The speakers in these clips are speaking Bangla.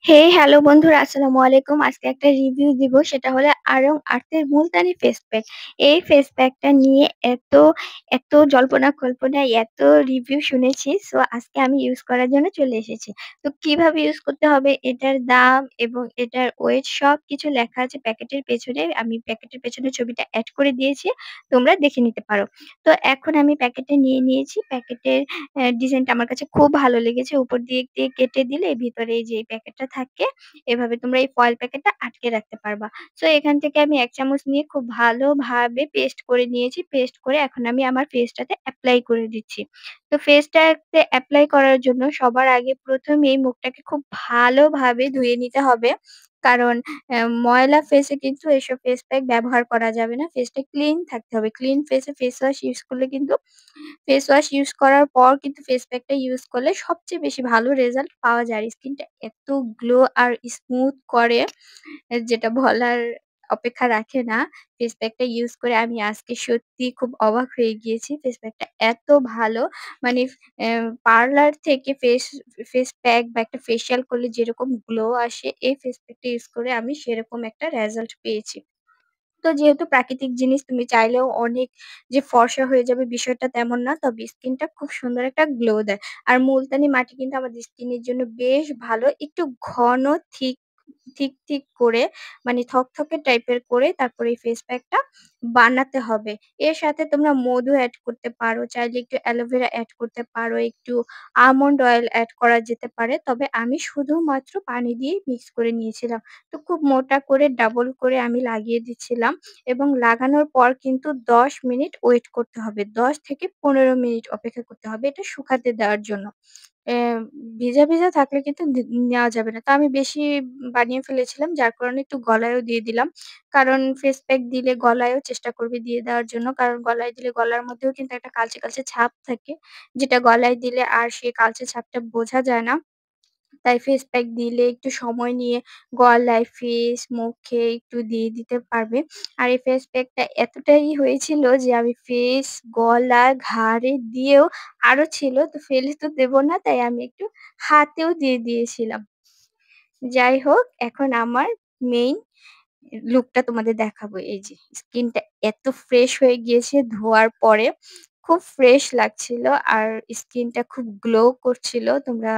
হ্যালো বন্ধুরা, আসসালামু আলাইকুম। আজকে একটা রিভিউ দিব, সেটা হলো আড়ং আর্থের মুলতানি ফেস প্যাক। এই ফেস প্যাকটা নিয়ে এত জল্পনা কল্পনা, এত রিভিউ শুনেছি। সো আজকে আমি ইউজ করার জন্য চলে এসেছি। তো কিভাবে ইউজ করতে হবে, এটার দাম এবং এটার ওয়েট সবকিছু লেখা আছে প্যাকেটের পেছনে। আমি প্যাকেটের পেছনে ছবিটা এড করে দিয়েছি। তোমরা দেখে নিতে পারো। তো এখন আমি প্যাকেটটা নিয়ে নিয়েছি। প্যাকেটের ডিজাইনটা আমার কাছে খুব ভালো লেগেছে। উপর দিয়ে কেটে দিলে ভিতরে এই যে এই প্যাকেটটা থাকে, এভাবে তোমরা এই ফয়েল প্যাকেটটা আটকে রাখতে পারবা। সো এখান থেকে আমি ১ চামচ নিয়ে খুব ভালোভাবে পেস্ট করে নিয়েছি। পেস্ট করে এখন আমি আমার ফেসটাতে এপ্লাই করে দিচ্ছি। তো ফেসটাতে এপ্লাই করার জন্য সবার আগে ১ম এই মুখটাকে খুব ভালোভাবে ধুয়ে নিতে হবে। কারণ ময়লা ফেসে কিন্তু এসব ফেস প্যাক ব্যবহার করা যাবে না। ফেসটা ক্লিন থাকতে হবে। ক্লিন ফেসে ফেস ওয়াশ ইউজ করলে কিন্তু ফেস ওয়াশ ইউজ করার পর কিন্তু ফেস প্যাকটা ইউজ করলে সবচেয়ে বেশি ভালো রেজাল্ট পাওয়া যায়। আর স্কিনটা এত গ্লো আর স্মুথ করে, যেটা বলার অপেক্ষা রাখে না। ফেস প্যাকটা ইউজ করে আমি আজকে সত্যিই খুব অবাক হয়ে গিয়েছি। ফেস প্যাকটা এত ভালো, মানে পার্লার থেকে ফেস প্যাক বা একটা ফেসিয়াল করলে যেরকম গ্লো আসে, এই ফেস প্যাকটা ইউজ করে আমি সেরকম একটা রেজাল্ট পেয়েছি। তো যেহেতু প্রাকৃতিক জিনিস, তুমি চাইলেও অনেক যে ফর্সা হয়ে যাবে বিষয়টা তেমন না। তবে স্কিনটা খুব সুন্দর একটা গ্লো দেয়। আর মুলতানি মাটি কিন্তু আমাদের স্কিনের জন্য বেশ ভালো। একটু ঘন থিক করে, মানে থকথকে টাইপের করে তারপরে এই ফেস প্যাকটা বানাতে হবে। এর সাথে তোমরা মধু এড করতে পারো, চাইলে একটু অ্যালোভেরা এড করতে পারো, একটু আমন্ড অয়েল এড করা যেতে পারে। তবে আমি শুধুমাত্র পানি দিয়ে মিক্স করে নিয়েছিলাম। তো খুব মোটা করে ডাবল করে আমি লাগিয়ে দিচ্ছিলাম এবং লাগানোর পর কিন্তু ১০ মিনিট ওয়েট করতে হবে। ১০ থেকে ১৫ মিনিট অপেক্ষা করতে হবে এটা শুকাতে দেওয়ার জন্য। ভিজা থাকলে কিন্তু নেওয়া যাবে না। তো আমি বেশি বানিয়ে ফেলেছিলাম, যার কারণে একটু গলায়ও দিয়ে দিলাম। কারণ ফেস প্যাক দিলে গলায়ও চেষ্টা করবে দিয়ে দেওয়ার জন্য। কারণ গলায় দিলে গলার মধ্যেও কিন্তু একটা কালচে ছাপ থাকে। যেটা গলায় দিলে আর সেই কালচে ছাপটা বোঝা যায় না। তাই ফেস প্যাক দিলে একটু সময় নিয়ে গলায়, ফেস, মুখে একটু দিয়ে দিতে পারবে। আর এই ফেস প্যাকটা এতটাই হয়েছিল যে আমি ফেস, গলা, ঘাড়ে দিয়েও আরো ছিল। তো ফেলে তো দেব না, তাই আমি একটু হাতেও দিয়ে দিয়েছিলাম। যাই হোক, এখন আমার মেইন লুকটা তোমাদের দেখাবো। এই যে স্কিনটা এত ফ্রেশ হয়ে গিয়েছে ধোয়ার পরে। খুব ফ্রেশ লাগছিল আর স্কিনটা খুব গ্লো করছিল। তোমরা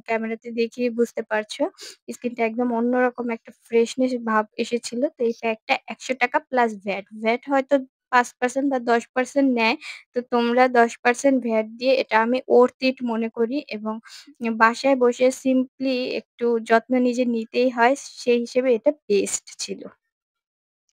ক্যামেরাতে দেখেই বুঝতে পারছো। স্কিনটা একদম অন্যরকম একটা ফ্রেশনেস ভাব এসেছিল। তো এই প্যাকটা ৳১০০ প্লাস ভ্যাট। ভ্যাট হয়তো ৫% বা ১০% নেয়। তো তোমরা ১০% ভ্যাট দিয়ে এটা আমি worth it মনে করি এবং বাসায় বসে সিম্পলি একটু যত্ন নিজের নিতেই হয়। সেই হিসেবে এটা বেস্ট ছিল।